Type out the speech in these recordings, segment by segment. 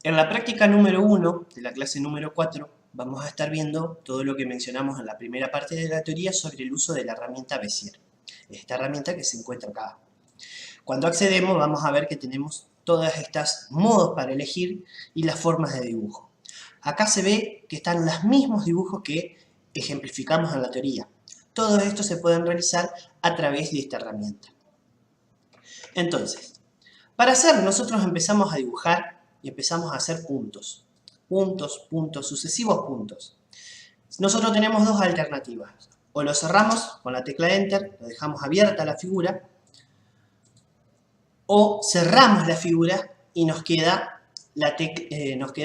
En la práctica número 1 de la clase número 4 vamos a estar viendo todo lo que mencionamos en la primera parte de la teoría sobre el uso de la herramienta Bézier. Esta herramienta que se encuentra acá. Cuando accedemos vamos a ver que tenemos todas estas modos para elegir y las formas de dibujo. Acá se ve que están los mismos dibujos que ejemplificamos en la teoría. Todos estos se pueden realizar a través de esta herramienta. Entonces, para hacer, nosotros empezamos a dibujar y empezamos a hacer puntos. Puntos, puntos, sucesivos puntos. Nosotros tenemos dos alternativas. O lo cerramos con la tecla Enter, lo dejamos abierta la figura, o cerramos la figura y nos queda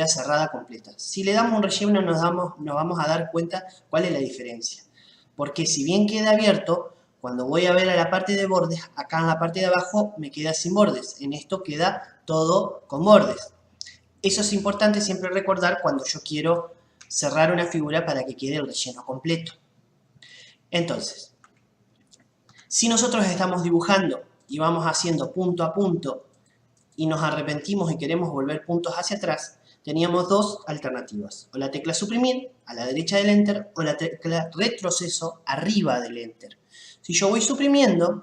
cerrada completa. Si le damos un relleno nos vamos a dar cuenta cuál es la diferencia. Porque si bien queda abierto, cuando voy a ver a la parte de bordes, acá en la parte de abajo me queda sin bordes. En esto queda todo con bordes. Eso es importante siempre recordar cuando yo quiero cerrar una figura para que quede el relleno completo. Entonces, si nosotros estamos dibujando y vamos haciendo punto a punto y nos arrepentimos y queremos volver puntos hacia atrás, teníamos dos alternativas. O la tecla suprimir a la derecha del Enter o la tecla retroceso arriba del Enter. Si yo voy suprimiendo,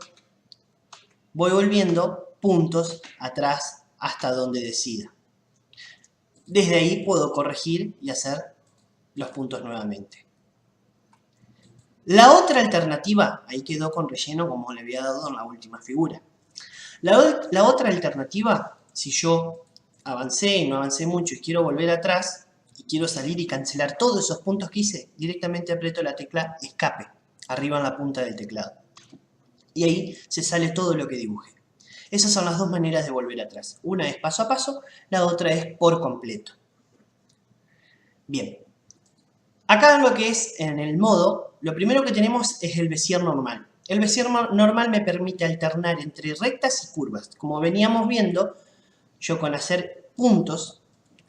voy volviendo puntos atrás hasta donde decida. Desde ahí puedo corregir y hacer los puntos nuevamente. La otra alternativa, ahí quedó con relleno como le había dado en la última figura. La otra alternativa, si yo avancé y no avancé mucho y quiero volver atrás y quiero salir y cancelar todos esos puntos que hice, directamente aprieto la tecla escape, arriba en la punta del teclado. Y ahí se sale todo lo que dibujé. Esas son las dos maneras de volver atrás. Una es paso a paso, la otra es por completo. Bien. Acá lo que es en el modo, lo primero que tenemos es el Bézier normal. El Bézier normal me permite alternar entre rectas y curvas. Como veníamos viendo, yo con hacer puntos,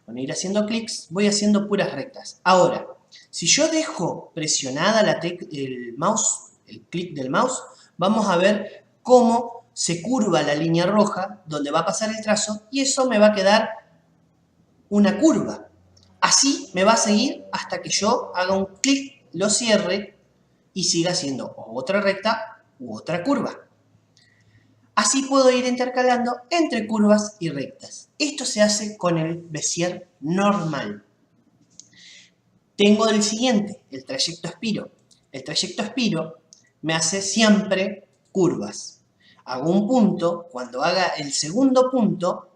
con ir haciendo clics, voy haciendo puras rectas. Ahora, si yo dejo presionada el clic del mouse, vamos a ver cómo se curva la línea roja donde va a pasar el trazo y eso me va a quedar una curva. Así me va a seguir hasta que yo haga un clic, lo cierre y siga haciendo otra recta u otra curva. Así puedo ir intercalando entre curvas y rectas. Esto se hace con el Bézier normal. Tengo el siguiente, el trayecto Spiro. El trayecto Spiro me hace siempre curvas. Hago un punto, cuando haga el segundo punto,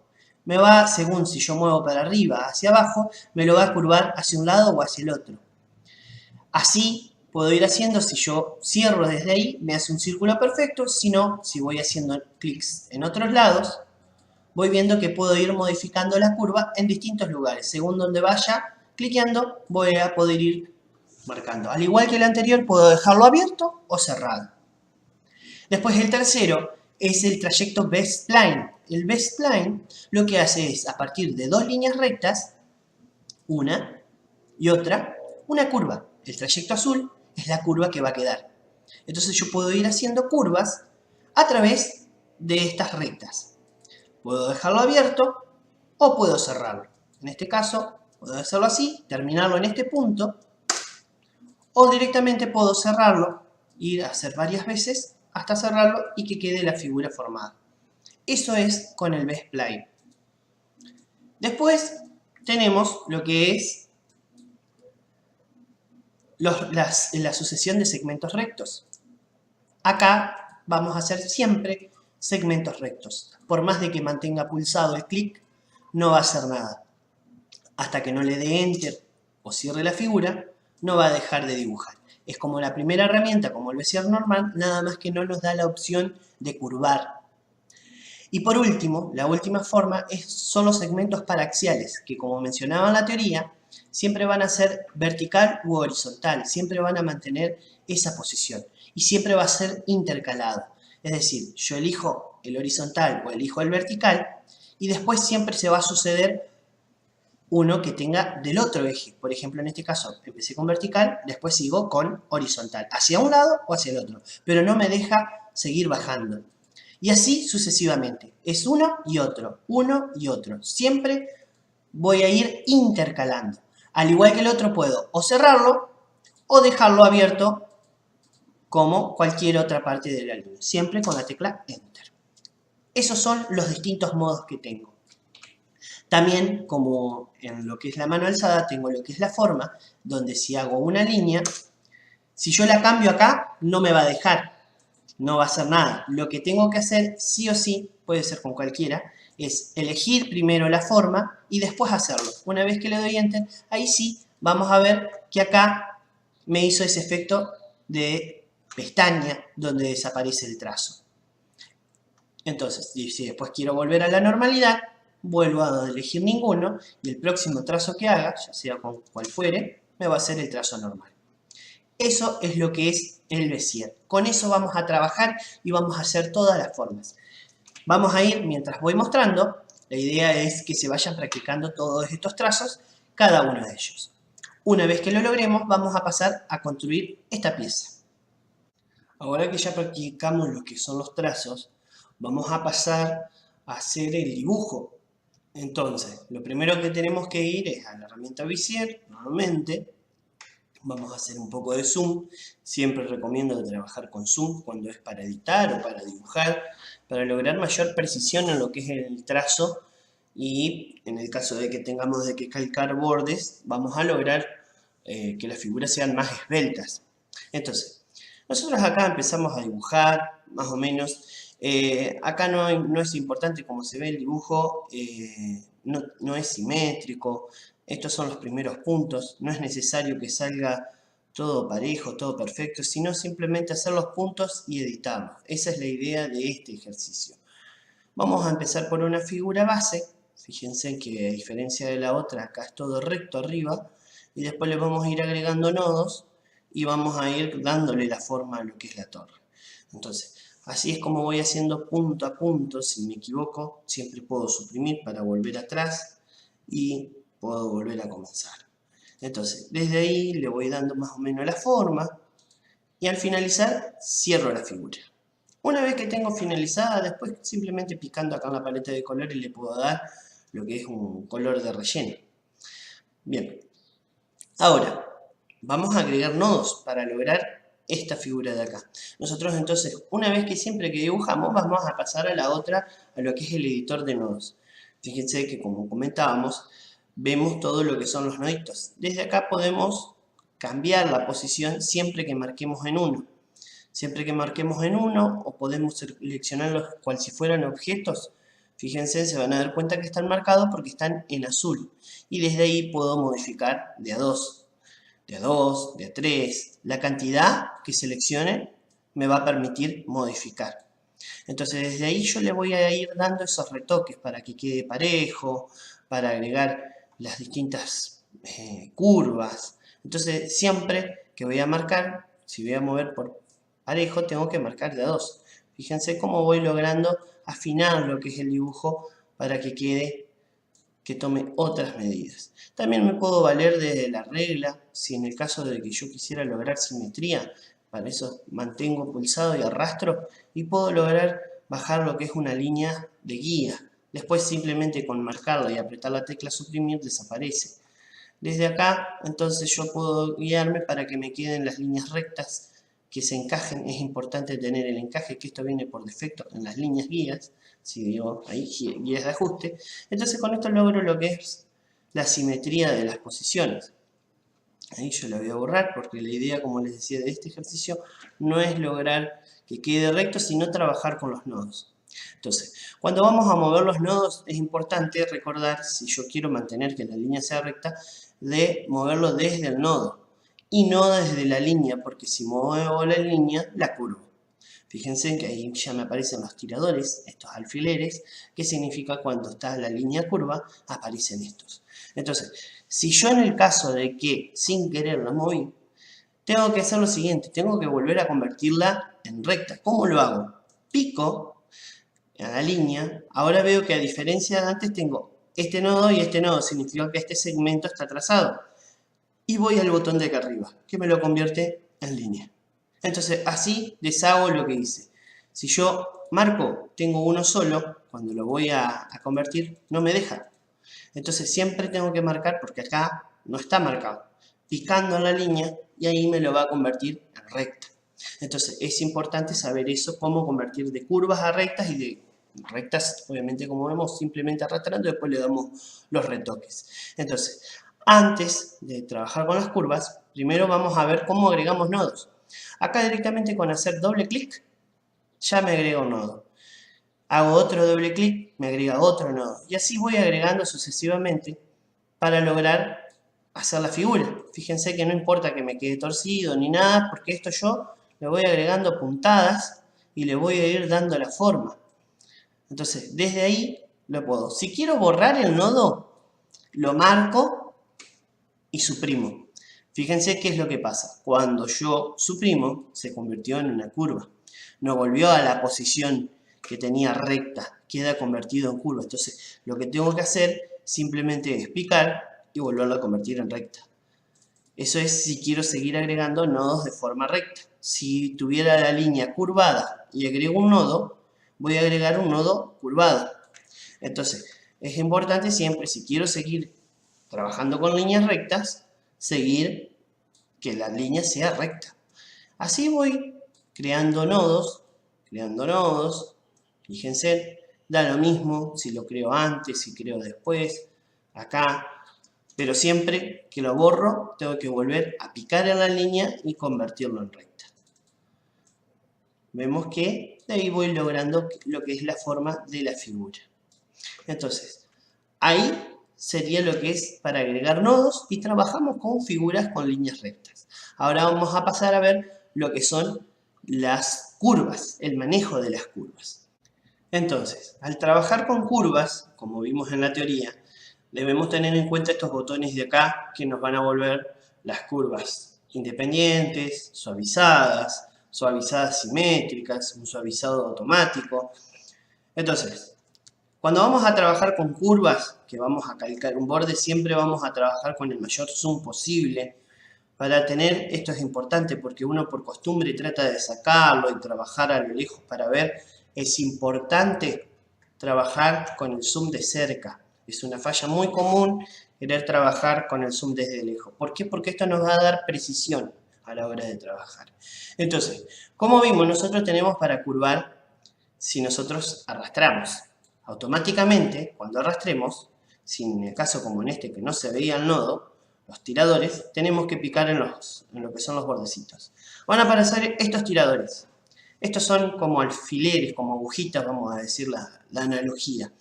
me va, según si yo muevo para arriba, hacia abajo, me lo va a curvar hacia un lado o hacia el otro. Así puedo ir haciendo, si yo cierro desde ahí, me hace un círculo perfecto, si no, si voy haciendo clics en otros lados, voy viendo que puedo ir modificando la curva en distintos lugares. Según donde vaya cliqueando, voy a poder ir marcando. Al igual que el anterior, puedo dejarlo abierto o cerrado. Después el tercero es el trayecto B-spline. El B-spline lo que hace es, a partir de dos líneas rectas, una y otra, una curva. El trayecto azul es la curva que va a quedar. Entonces yo puedo ir haciendo curvas a través de estas rectas. Puedo dejarlo abierto o puedo cerrarlo. En este caso, puedo hacerlo así, terminarlo en este punto, o directamente puedo cerrarlo, ir a hacer varias veces hasta cerrarlo y que quede la figura formada. Eso es con el B-spline. Después tenemos lo que es la sucesión de segmentos rectos. Acá vamos a hacer siempre segmentos rectos. Por más de que mantenga pulsado el clic, no va a hacer nada. Hasta que no le dé Enter o cierre la figura, no va a dejar de dibujar. Es como la primera herramienta, como el Bézier normal, nada más que no nos da la opción de curvar. Y por último, la última forma son los segmentos paraxiales, que como mencionaba en la teoría, siempre van a ser vertical u horizontal, siempre van a mantener esa posición y siempre va a ser intercalado. Es decir, yo elijo el horizontal o elijo el vertical y después siempre se va a suceder uno que tenga del otro eje. Por ejemplo, en este caso, empecé con vertical, después sigo con horizontal, hacia un lado o hacia el otro, pero no me deja seguir bajando. Y así sucesivamente. Es uno y otro, siempre voy a ir intercalando. Al igual que el otro puedo o cerrarlo o dejarlo abierto como cualquier otra parte de la línea, siempre con la tecla Enter. Esos son los distintos modos que tengo. También, como en lo que es la mano alzada, tengo lo que es la forma, donde si hago una línea, si yo la cambio acá, no me va a dejar, no va a hacer nada. Lo que tengo que hacer, sí o sí, puede ser con cualquiera, es elegir primero la forma y después hacerlo. Una vez que le doy Enter, ahí sí vamos a ver que acá me hizo ese efecto de pestaña donde desaparece el trazo. Entonces, si después quiero volver a la normalidad, vuelvo a elegir ninguno y el próximo trazo que haga, ya sea con cual fuere, me va a hacer el trazo normal. Eso es lo que es el Bezier. Con eso vamos a trabajar y vamos a hacer todas las formas. Vamos a ir, mientras voy mostrando, la idea es que se vayan practicando todos estos trazos, cada uno de ellos. Una vez que lo logremos, vamos a pasar a construir esta pieza. Ahora que ya practicamos lo que son los trazos, vamos a pasar a hacer el dibujo. Entonces, lo primero que tenemos que ir es a la herramienta Bezier, nuevamente. Vamos a hacer un poco de zoom. Siempre recomiendo trabajar con zoom cuando es para editar o para dibujar, para lograr mayor precisión en lo que es el trazo. Y en el caso de que tengamos que calcar bordes, vamos a lograr que las figuras sean más esbeltas. Entonces, nosotros acá empezamos a dibujar, más o menos. Acá no es importante cómo se ve el dibujo, no es simétrico. Estos son los primeros puntos. No es necesario que salga todo parejo, todo perfecto, sino simplemente hacer los puntos y editarlos. Esa es la idea de este ejercicio. Vamos a empezar por una figura base. Fíjense que a diferencia de la otra, acá es todo recto arriba. Y después le vamos a ir agregando nodos y vamos a ir dándole la forma a lo que es la torre. Entonces, así es como voy haciendo punto a punto. Si me equivoco, siempre puedo suprimir para volver atrás y puedo volver a comenzar. Entonces, desde ahí le voy dando más o menos la forma y al finalizar cierro la figura. Una vez que tengo finalizada, después simplemente picando acá en la paleta de colores le puedo dar lo que es un color de relleno. Bien, ahora vamos a agregar nodos para lograr esta figura de acá. Nosotros entonces, una vez que siempre que dibujamos, vamos a pasar a la otra, a lo que es el editor de nodos. Fíjense que como comentábamos, vemos todo lo que son los noditos. Desde acá podemos cambiar la posición siempre que marquemos en uno. Siempre que marquemos en uno, o podemos seleccionarlos cual si fueran objetos. Fíjense, se van a dar cuenta que están marcados porque están en azul. Y desde ahí puedo modificar de a 2, de a 2, de a 3. La cantidad que seleccione me va a permitir modificar. Entonces desde ahí yo le voy a ir dando esos retoques para que quede parejo, para agregar las distintas curvas. Entonces siempre que voy a marcar, si voy a mover por parejo, tengo que marcar de a 2. Fíjense cómo voy logrando afinar lo que es el dibujo para que quede, que tome otras medidas. También me puedo valer de la regla, si en el caso de que yo quisiera lograr simetría, para eso mantengo pulsado y arrastro y puedo lograr bajar lo que es una línea de guía. Después simplemente con marcarla y apretar la tecla suprimir desaparece. Desde acá entonces yo puedo guiarme para que me queden las líneas rectas que se encajen. Es importante tener el encaje, que esto viene por defecto en las líneas guías. Si digo ahí guías de ajuste, entonces con esto logro lo que es la simetría de las posiciones. Ahí yo la voy a borrar porque la idea, como les decía, de este ejercicio no es lograr que quede recto, sino trabajar con los nodos. Entonces, cuando vamos a mover los nodos es importante recordar, si yo quiero mantener que la línea sea recta, de moverlo desde el nodo y no desde la línea, porque si muevo la línea, la curvo. Fíjense que ahí ya me aparecen los tiradores, estos alfileres, que significa cuando está la línea curva, aparecen estos. Entonces, si yo en el caso de que sin querer la moví, tengo que hacer lo siguiente, tengo que volver a convertirla en recta. ¿Cómo lo hago? Pico a la línea, ahora veo que a diferencia de antes tengo este nodo y este nodo, significa que este segmento está trazado. Y voy al botón de acá arriba, que me lo convierte en línea. Entonces así deshago lo que hice. Si yo marco, tengo uno solo, cuando lo voy a convertir, no me deja. Entonces siempre tengo que marcar, porque acá no está marcado, picando en la línea y ahí me lo va a convertir en recta. Entonces es importante saber eso, cómo convertir de curvas a rectas y de rectas, obviamente como vemos, simplemente arrastrando y después le damos los retoques. Entonces, antes de trabajar con las curvas, primero vamos a ver cómo agregamos nodos. Acá directamente con hacer doble clic, ya me agrega un nodo. Hago otro doble clic, me agrega otro nodo. Y así voy agregando sucesivamente para lograr hacer la figura. Fíjense que no importa que me quede torcido ni nada, porque esto yo le voy agregando puntadas y le voy a ir dando la forma. Entonces, desde ahí lo puedo. Si quiero borrar el nodo, lo marco y suprimo. Fíjense qué es lo que pasa. Cuando yo suprimo, se convirtió en una curva. No volvió a la posición que tenía recta, queda convertido en curva. Entonces, lo que tengo que hacer simplemente es picar y volverlo a convertir en recta. Eso es si quiero seguir agregando nodos de forma recta. Si tuviera la línea curvada y agrego un nodo, voy a agregar un nodo curvado. Entonces, es importante siempre, si quiero seguir trabajando con líneas rectas, seguir que la línea sea recta. Así voy creando nodos. Fíjense, da lo mismo si lo creo antes, si creo después, acá. Pero siempre que lo borro, tengo que volver a picar en la línea y convertirlo en recta. Vemos que de ahí voy logrando lo que es la forma de la figura. Entonces, ahí sería lo que es para agregar nodos y trabajamos con figuras con líneas rectas. Ahora vamos a pasar a ver lo que son las curvas, el manejo de las curvas. Entonces, al trabajar con curvas, como vimos en la teoría, debemos tener en cuenta estos botones de acá que nos van a volver las curvas independientes, suavizadas simétricas, un suavizado automático. Entonces, cuando vamos a trabajar con curvas, que vamos a calcar un borde, siempre vamos a trabajar con el mayor zoom posible. Para tener, esto es importante porque uno por costumbre trata de sacarlo y trabajar a lo lejos para ver. Es importante trabajar con el zoom de cerca. Es una falla muy común querer trabajar con el zoom desde lejos. ¿Por qué? Porque esto nos va a dar precisión a la hora de trabajar. Entonces, como vimos, nosotros tenemos para curvar si nosotros arrastramos. Automáticamente, cuando arrastremos, si en el caso como en este que no se veía el nodo, los tiradores, tenemos que picar en lo que son los bordecitos. Van a aparecer estos tiradores. Estos son como alfileres, como agujitas, vamos a decir la analogía.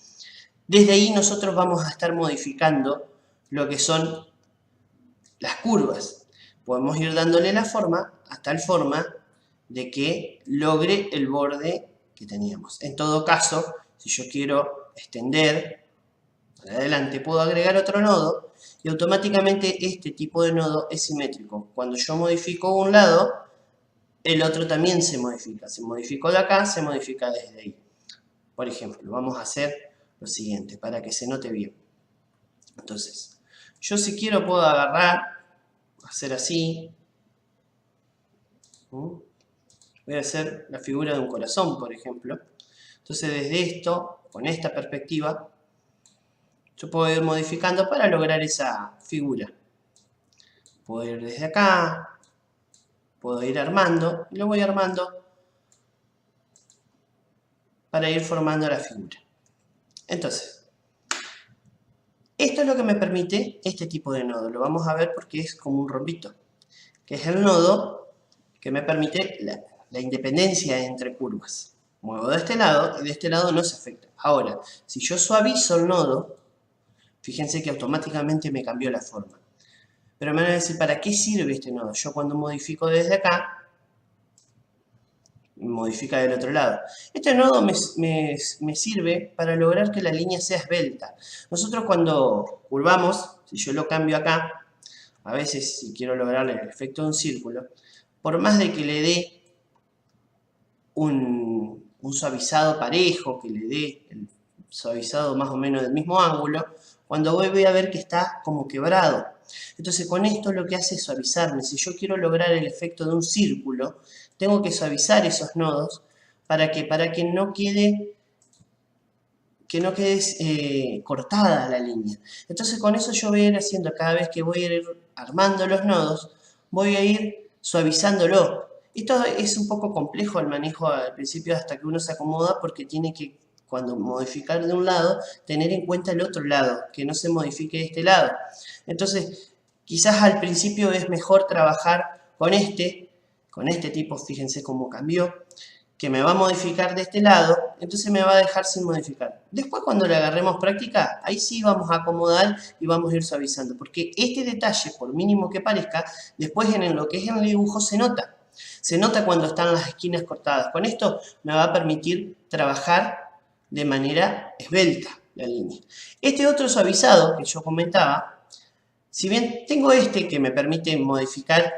Desde ahí nosotros vamos a estar modificando lo que son las curvas. Podemos ir dándole la forma, a tal forma de que logre el borde que teníamos. En todo caso, si yo quiero extender para adelante, puedo agregar otro nodo y automáticamente este tipo de nodo es simétrico. Cuando yo modifico un lado, el otro también se modifica. Se modificó de acá, se modifica desde ahí. Por ejemplo, vamos a hacer lo siguiente para que se note bien. Entonces, yo si quiero puedo agarrar, hacer así. Voy a hacer la figura de un corazón, por ejemplo. Entonces, desde esto, con esta perspectiva, yo puedo ir modificando para lograr esa figura. Puedo ir desde acá, puedo ir armando, y lo voy armando para ir formando la figura. Entonces, esto es lo que me permite este tipo de nodo. Lo vamos a ver porque es como un rombito, que es el nodo que me permite la independencia entre curvas. Muevo de este lado y de este lado no se afecta. Ahora, si yo suavizo el nodo, fíjense que automáticamente me cambió la forma. Pero me van a decir, ¿para qué sirve este nodo? Yo cuando modifico desde acá, modifica del otro lado. Este nodo me sirve para lograr que la línea sea esbelta. Nosotros cuando curvamos, si yo lo cambio acá, a veces si quiero lograr el efecto de un círculo, por más de que le dé un suavizado parejo, que le dé el suavizado más o menos del mismo ángulo, cuando voy a ver que está como quebrado. Entonces con esto lo que hace es suavizarme. Si yo quiero lograr el efecto de un círculo, tengo que suavizar esos nodos para que no quede no quede cortada la línea. Entonces con eso yo voy a ir haciendo, cada vez que voy a ir armando los nodos, voy a ir suavizándolo. Esto es un poco complejo el manejo al principio hasta que uno se acomoda, porque tiene que, cuando modificar de un lado, tener en cuenta el otro lado, que no se modifique de este lado. Entonces, quizás al principio es mejor trabajar con este tipo, fíjense cómo cambió, que me va a modificar de este lado, entonces me va a dejar sin modificar. Después, cuando le agarremos práctica, ahí sí vamos a acomodar y vamos a ir suavizando, porque este detalle, por mínimo que parezca, después en lo que es el dibujo se nota. Se nota cuando están las esquinas cortadas. Con esto me va a permitir trabajar de manera esbelta la línea. Este otro suavizado que yo comentaba, si bien tengo este que me permite modificar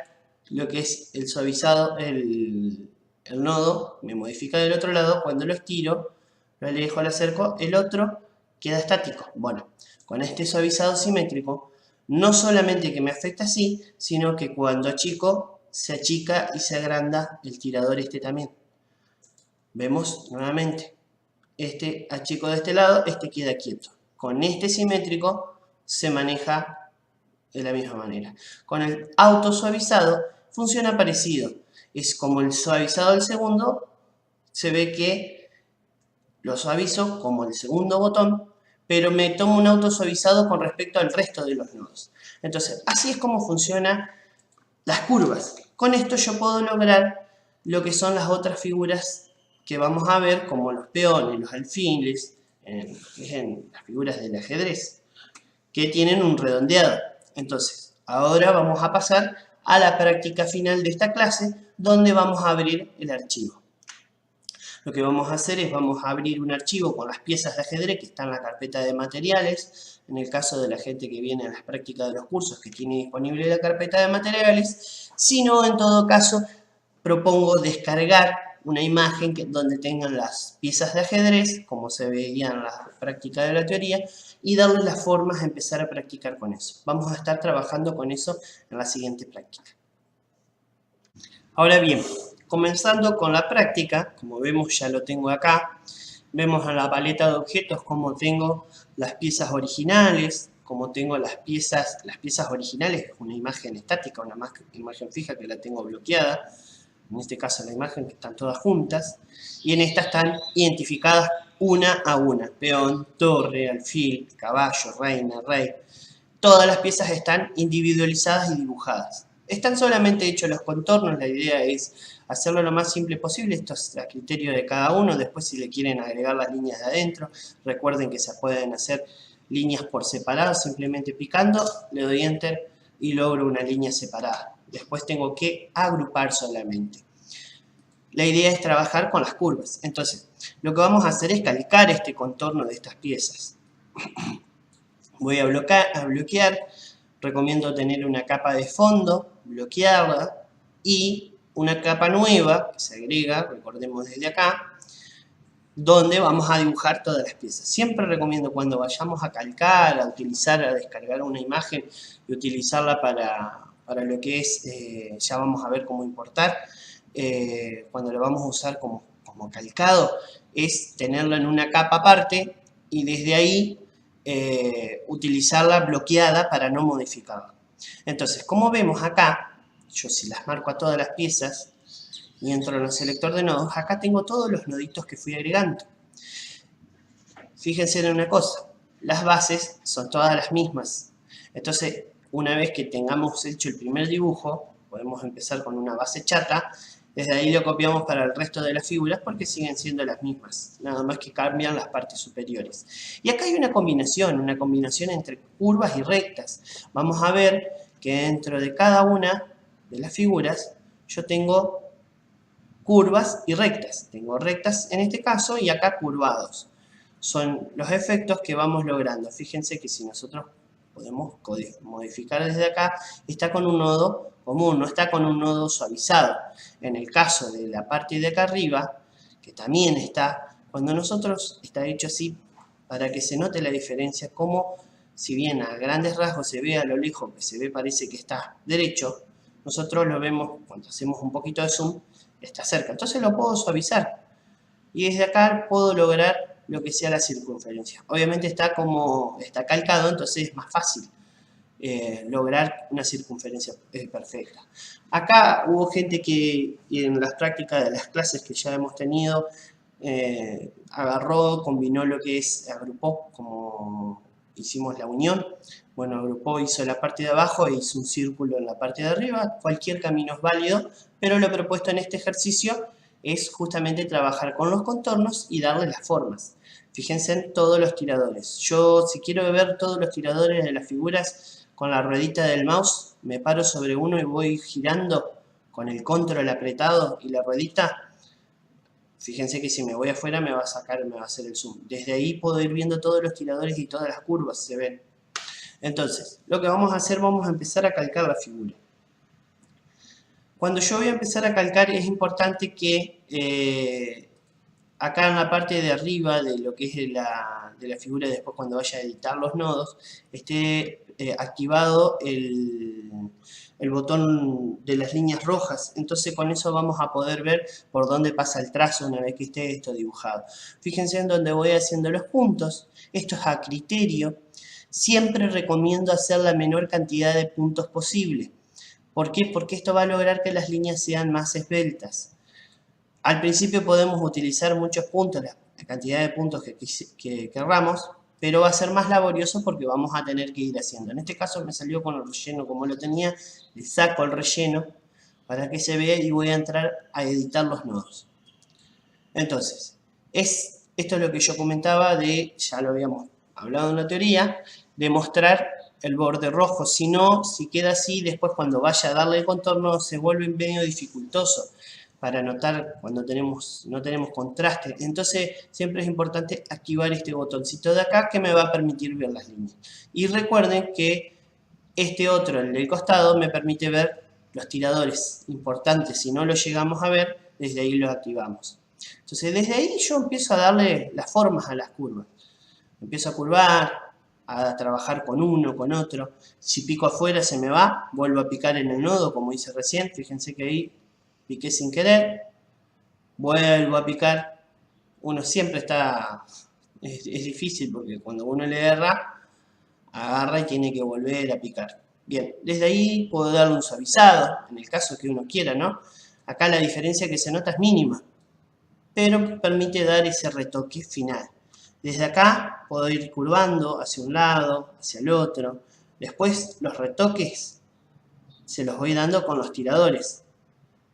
lo que es el suavizado, el nodo, me modifica del otro lado, cuando lo estiro, lo alejo, lo acerco, el otro queda estático. Bueno, con este suavizado simétrico, no solamente que me afecta así, sino que cuando achico, se achica y se agranda el tirador este también. Vemos nuevamente, este achico de este lado, este queda quieto. Con este simétrico se maneja de la misma manera. Con el autosuavizado funciona parecido. Es como el suavizado del segundo, se ve que lo suavizo como el segundo botón, pero me tomo un autosuavizado con respecto al resto de los nodos. Entonces, así es como funcionan las curvas. Con esto yo puedo lograr lo que son las otras figuras que vamos a ver, como los peones, los alfiles, en las figuras del ajedrez, que tienen un redondeado. Entonces, ahora vamos a pasar a la práctica final de esta clase, donde vamos a abrir el archivo. Lo que vamos a hacer es, vamos a abrir un archivo con las piezas de ajedrez que está en la carpeta de materiales. En el caso de la gente que viene a las prácticas de los cursos, que tiene disponible la carpeta de materiales. Si no, en todo caso, propongo descargar una imagen donde tengan las piezas de ajedrez, como se veía en la práctica de la teoría, y darle las formas a empezar a practicar con eso. Vamos a estar trabajando con eso en la siguiente práctica. Ahora bien, comenzando con la práctica, como vemos ya lo tengo acá, vemos en la paleta de objetos cómo tengo las piezas originales, cómo tengo las piezas originales, una imagen estática, una imagen fija que la tengo bloqueada, en este caso la imagen que están todas juntas, y en esta están identificadas una a una, peón, torre, alfil, caballo, reina, rey. Todas las piezas están individualizadas y dibujadas. Están solamente hechos los contornos, la idea es hacerlo lo más simple posible, esto es a criterio de cada uno. Después, si le quieren agregar las líneas de adentro, recuerden que se pueden hacer líneas por separado, simplemente picando, le doy enter y logro una línea separada. Después tengo que agrupar solamente. La idea es trabajar con las curvas. Entonces, lo que vamos a hacer es calcar este contorno de estas piezas. Voy a bloquear, recomiendo tener una capa de fondo, bloquearla, y una capa nueva que se agrega, recordemos desde acá, donde vamos a dibujar todas las piezas. Siempre recomiendo, cuando vayamos a calcar, a utilizar, a descargar una imagen y utilizarla para lo que es, ya vamos a ver cómo importar, cuando lo vamos a usar como calcado, es tenerlo en una capa aparte y desde ahí utilizarla bloqueada para no modificarla. Entonces, como vemos acá, yo si las marco a todas las piezas y entro en el selector de nodos, acá tengo todos los noditos que fui agregando. Fíjense en una cosa, las bases son todas las mismas. Entonces, una vez que tengamos hecho el primer dibujo, podemos empezar con una base chata. Desde ahí lo copiamos para el resto de las figuras porque siguen siendo las mismas, nada más que cambian las partes superiores. Y acá hay una combinación entre curvas y rectas. Vamos a ver que dentro de cada una de las figuras yo tengo curvas y rectas. Tengo rectas en este caso y acá curvados. Son los efectos que vamos logrando. Fíjense que si nosotros podemos modificar desde acá, está con un nodo común, no está con un nodo suavizado. En el caso de la parte de acá arriba, que también está, cuando nosotros está hecho así, para que se note la diferencia, como si bien a grandes rasgos se ve a lo lejos, que se ve, parece que está derecho, nosotros lo vemos cuando hacemos un poquito de zoom, está cerca. Entonces lo puedo suavizar. Y desde acá puedo lograr lo que sea la circunferencia. Obviamente está calcado, entonces es más fácil lograr una circunferencia perfecta. Acá hubo gente que en las prácticas de las clases que ya hemos tenido, agarró, combinó lo que es, agrupó, como hicimos la unión. Bueno, agrupó, hizo la parte de abajo e hizo un círculo en la parte de arriba. Cualquier camino es válido, pero lo propuesto en este ejercicio es justamente trabajar con los contornos y darle las formas. Fíjense en todos los tiradores. Yo, si quiero ver todos los tiradores de las figuras, con la ruedita del mouse me paro sobre uno y voy girando con el control apretado y la ruedita. Fíjense que si me voy afuera me va a sacar, me va a hacer el zoom. Desde ahí puedo ir viendo todos los tiradores y todas las curvas, se ven. Entonces, lo que vamos a hacer, vamos a empezar a calcar la figura. Cuando yo voy a empezar a calcar es importante que acá en la parte de arriba de lo que es de la figura, después cuando vaya a editar los nodos, esté activado el botón de las líneas rojas. Entonces con eso vamos a poder ver por dónde pasa el trazo una vez que esté esto dibujado. Fíjense en donde voy haciendo los puntos. Esto es a criterio. Siempre recomiendo hacer la menor cantidad de puntos posible. ¿Por qué? Porque esto va a lograr que las líneas sean más esbeltas. Al principio podemos utilizar muchos puntos, la cantidad de puntos que querramos, pero va a ser más laborioso porque vamos a tener que ir haciendo. En este caso me salió con el relleno como lo tenía, le saco el relleno para que se vea y voy a entrar a editar los nodos. Entonces, esto es lo que yo comentaba de, ya lo habíamos hablado en la teoría, de mostrar el borde rojo. Si no, si queda así, después cuando vaya a darle el contorno se vuelve medio dificultoso para notar cuando no tenemos contraste. Entonces siempre es importante activar este botoncito de acá que me va a permitir ver las líneas. Y recuerden que este otro, el del costado, me permite ver los tiradores importantes. Si no los llegamos a ver, desde ahí los activamos. Entonces desde ahí yo empiezo a darle las formas a las curvas. Empiezo a curvar, a trabajar con uno, con otro. Si pico afuera se me va, vuelvo a picar en el nodo como hice recién. Fíjense que ahí piqué sin querer, vuelvo a picar. Uno siempre está, es difícil porque cuando uno le erra, agarra y tiene que volver a picar. Bien, desde ahí puedo darle un suavizado, en el caso que uno quiera, ¿no? Acá la diferencia que se nota es mínima, pero permite dar ese retoque final. Desde acá puedo ir curvando hacia un lado, hacia el otro. Después los retoques se los voy dando con los tiradores.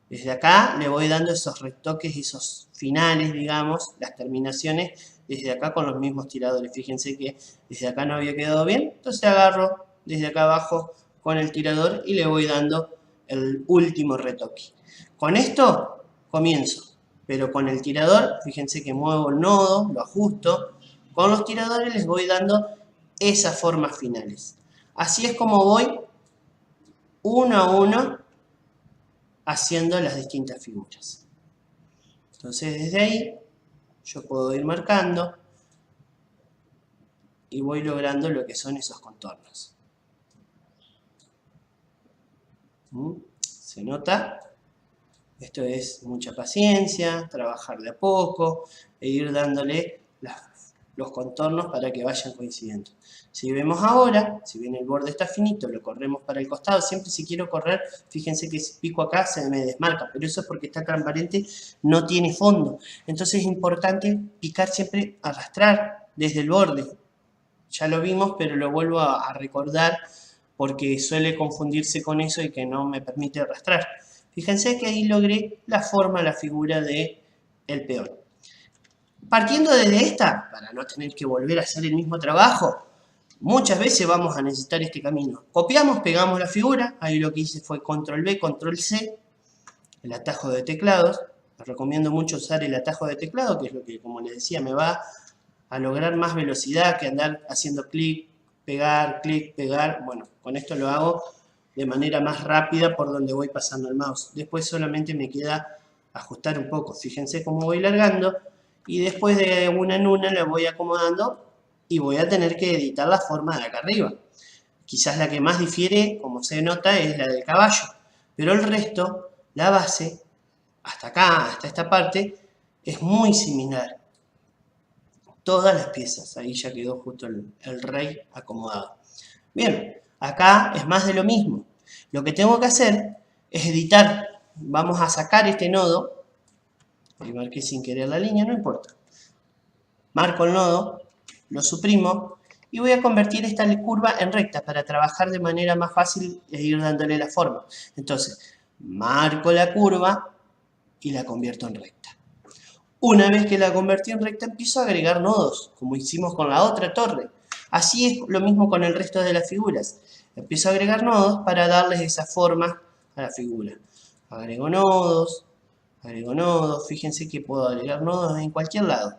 Desde acá le voy dando esos retoques, esos finales, digamos, las terminaciones, desde acá con los mismos tiradores. Fíjense que desde acá no había quedado bien, entonces agarro desde acá abajo con el tirador y le voy dando el último retoque. Con esto comienzo, pero con el tirador, fíjense que muevo el nodo, lo ajusto. Con los tiradores les voy dando esas formas finales. Así es como voy uno a uno haciendo las distintas figuras. Entonces desde ahí yo puedo ir marcando y voy logrando lo que son esos contornos. ¿Se nota? Esto es mucha paciencia, trabajar de a poco e ir dándole los contornos para que vayan coincidiendo. Si vemos ahora, si bien el borde está finito, lo corremos para el costado. Siempre si quiero correr, fíjense que si pico acá se me desmarca, pero eso es porque está transparente, no tiene fondo. Entonces es importante picar siempre, arrastrar desde el borde. Ya lo vimos, pero lo vuelvo a recordar porque suele confundirse con eso y que no me permite arrastrar. Fíjense que ahí logré la forma, la figura del peón. Partiendo desde esta, para no tener que volver a hacer el mismo trabajo, muchas veces vamos a necesitar este camino. Copiamos, pegamos la figura, ahí lo que hice fue control B, control C, el atajo de teclados. Les recomiendo mucho usar el atajo de teclado, que es lo que, como les decía, me va a lograr más velocidad que andar haciendo clic, pegar. Bueno, con esto lo hago de manera más rápida por donde voy pasando el mouse. Después solamente me queda ajustar un poco. Fíjense cómo voy largando. Y después de una en una la voy acomodando y voy a tener que editar la forma de acá arriba. Quizás la que más difiere, como se nota, es la del caballo. Pero el resto, la base, hasta acá, hasta esta parte, es muy similar. todas las piezas. Ahí ya quedó justo el rey acomodado. Bien, acá es más de lo mismo. Lo que tengo que hacer es editar. Vamos a sacar este nodo. Ahí marqué sin querer la línea, no importa. Marco el nodo, lo suprimo y voy a convertir esta curva en recta para trabajar de manera más fácil e ir dándole la forma. Entonces, marco la curva y la convierto en recta. Una vez que la convertí en recta, empiezo a agregar nodos, como hicimos con la otra torre. Así es lo mismo con el resto de las figuras. Empiezo a agregar nodos para darles esa forma a la figura. Agrego nodos, fíjense que puedo agregar nodos en cualquier lado.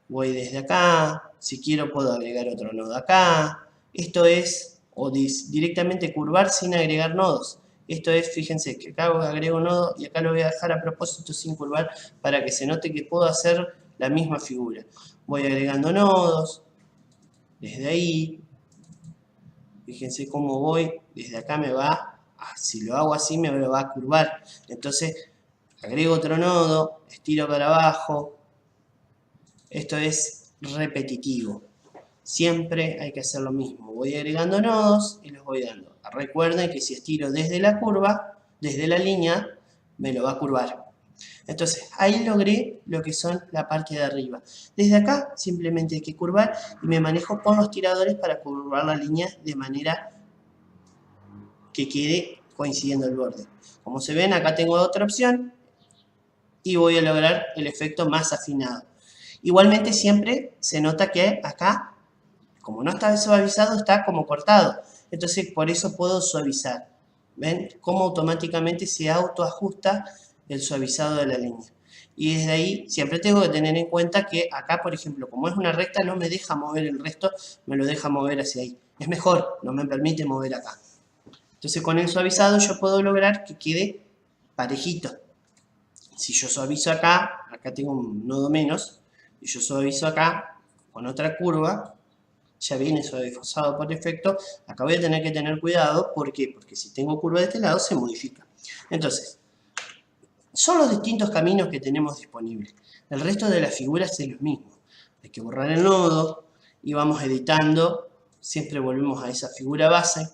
Voy desde acá, si quiero puedo agregar otro nodo acá. Esto es, o directamente curvar sin agregar nodos. Esto es, fíjense que acá agrego un nodo y acá lo voy a dejar a propósito sin curvar para que se note que puedo hacer la misma figura. Voy agregando nodos, desde ahí, fíjense cómo voy, desde acá me va, si lo hago así me lo va a curvar. Entonces agrego otro nodo, estiro para abajo. Esto es repetitivo. Siempre hay que hacer lo mismo. Voy agregando nodos y los voy dando. Recuerden que si estiro desde la curva, desde la línea, me lo va a curvar. Entonces, ahí logré lo que son la parte de arriba. Desde acá, simplemente hay que curvar y me manejo con los tiradores para curvar la línea de manera que quede coincidiendo el borde. Como se ven, acá tengo otra opción y voy a lograr el efecto más afinado. Igualmente siempre se nota que acá, como no está suavizado, está como cortado. Entonces por eso puedo suavizar. ¿Ven? Cómo automáticamente se autoajusta el suavizado de la línea. Y desde ahí siempre tengo que tener en cuenta que acá, por ejemplo, como es una recta, no me deja mover el resto, me lo deja mover hacia ahí. Es mejor, no me permite mover acá. Entonces con el suavizado yo puedo lograr que quede parejito. Si yo suavizo acá, acá tengo un nodo menos, y yo suavizo acá con otra curva, ya viene suavizado por defecto. Acá voy a tener que tener cuidado. ¿Por qué? Porque si tengo curva de este lado se modifica. Entonces, son los distintos caminos que tenemos disponibles. El resto de las figuras es lo mismo. Hay que borrar el nodo y vamos editando. Siempre volvemos a esa figura base.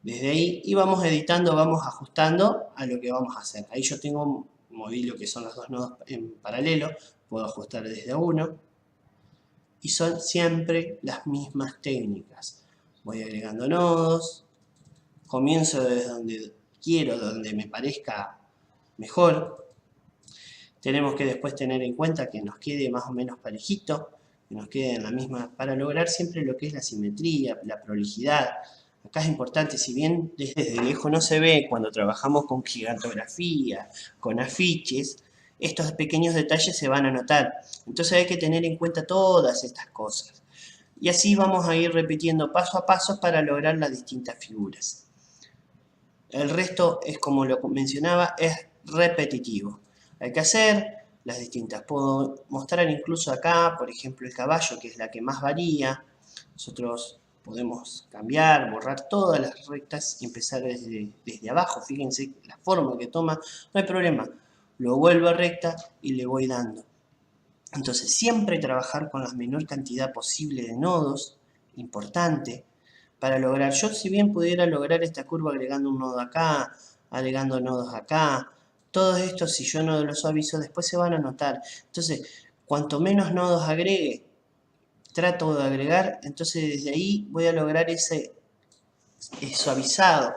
Desde ahí y vamos editando, vamos ajustando a lo que vamos a hacer. Ahí yo moví lo que son los dos nodos en paralelo. Puedo ajustar desde uno. Y son siempre las mismas técnicas. Voy agregando nodos, comienzo desde donde quiero, donde me parezca mejor. Tenemos que después tener en cuenta que nos quede más o menos parejito, que nos quede en la misma, para lograr siempre lo que es la simetría, la prolijidad. Acá es importante, si bien desde lejos no se ve, cuando trabajamos con gigantografía, con afiches, estos pequeños detalles se van a notar. Entonces hay que tener en cuenta todas estas cosas. Y así vamos a ir repitiendo paso a paso para lograr las distintas figuras. El resto es, como lo mencionaba, es repetitivo. Hay que hacer las distintas. Puedo mostrar incluso acá, por ejemplo, el caballo, que es la que más varía. Nosotros podemos cambiar, borrar todas las rectas y empezar desde abajo. Fíjense la forma que toma, no hay problema. Lo vuelvo a recta y le voy dando. Entonces siempre trabajar con la menor cantidad posible de nodos, importante, para lograr. Yo si bien pudiera lograr esta curva agregando un nodo acá, agregando nodos acá, todos estos si yo no los suavizo después se van a notar. Entonces cuanto menos nodos agregue, trato de agregar, entonces desde ahí voy a lograr ese suavizado.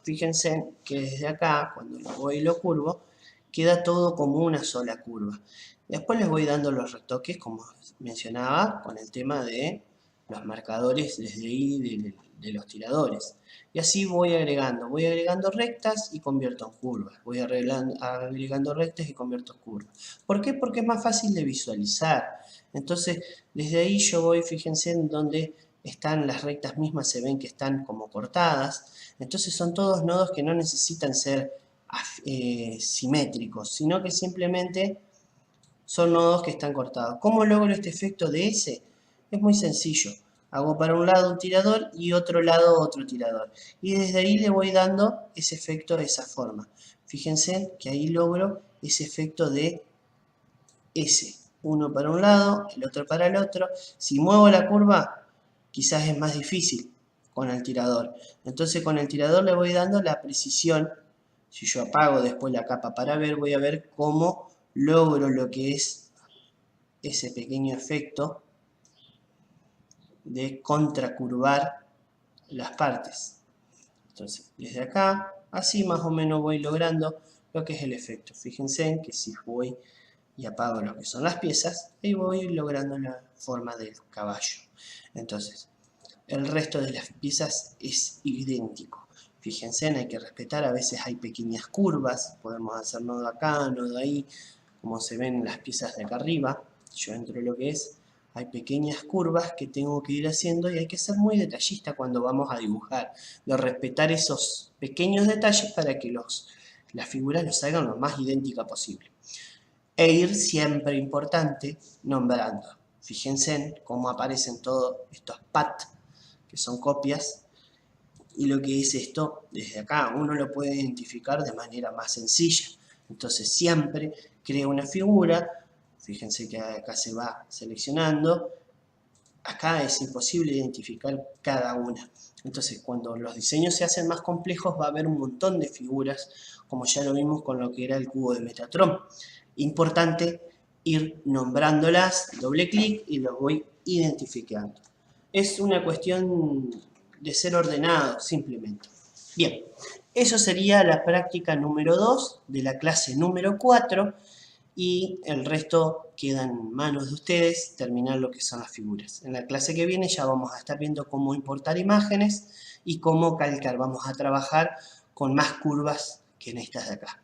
Fíjense que desde acá, cuando lo voy y lo curvo, queda todo como una sola curva. Después les voy dando los retoques, como mencionaba, con el tema de los marcadores desde ahí de los tiradores. Y así voy agregando rectas y convierto en curvas. Voy agregando rectas y convierto en curvas. ¿Por qué? Porque es más fácil de visualizar. Entonces, desde ahí yo voy, fíjense en donde están las rectas mismas, se ven que están como cortadas. Entonces son todos nodos que no necesitan ser simétricos, sino que simplemente son nodos que están cortados. ¿Cómo logro este efecto de S? Es muy sencillo. Hago para un lado un tirador y otro lado otro tirador. Y desde ahí le voy dando ese efecto de esa forma. Fíjense que ahí logro ese efecto de S. uno para un lado, el otro para el otro. Si muevo la curva, quizás es más difícil con el tirador. Entonces con el tirador le voy dando la precisión. Si yo apago después la capa para ver, voy a ver cómo logro lo que es ese pequeño efecto de contracurvar las partes. Entonces, desde acá, así más o menos voy logrando lo que es el efecto. Fíjense en que si voy y apago lo que son las piezas, ahí voy logrando la forma del caballo. Entonces, el resto de las piezas es idéntico. Fíjense, hay que respetar, a veces hay pequeñas curvas, podemos hacer nodo acá, nodo ahí, como se ven las piezas de acá arriba. Yo entro lo que es, hay pequeñas curvas que tengo que ir haciendo y hay que ser muy detallista cuando vamos a dibujar, de respetar esos pequeños detalles para que las figuras nos salgan lo más idéntica posible. E ir siempre, importante, nombrando. Fíjense en cómo aparecen todos estos paths, que son copias, y lo que es esto, desde acá, uno lo puede identificar de manera más sencilla. Entonces siempre creo una figura, fíjense que acá se va seleccionando, acá es imposible identificar cada una. Entonces cuando los diseños se hacen más complejos va a haber un montón de figuras, como ya lo vimos con lo que era el cubo de Metatron. Importante ir nombrándolas, doble clic y los voy identificando. Es una cuestión de ser ordenado, simplemente. Bien, eso sería la práctica número 2 de la clase número 4 y el resto queda en manos de ustedes terminar lo que son las figuras. En la clase que viene ya vamos a estar viendo cómo importar imágenes y cómo calcar. Vamos a trabajar con más curvas que en estas de acá.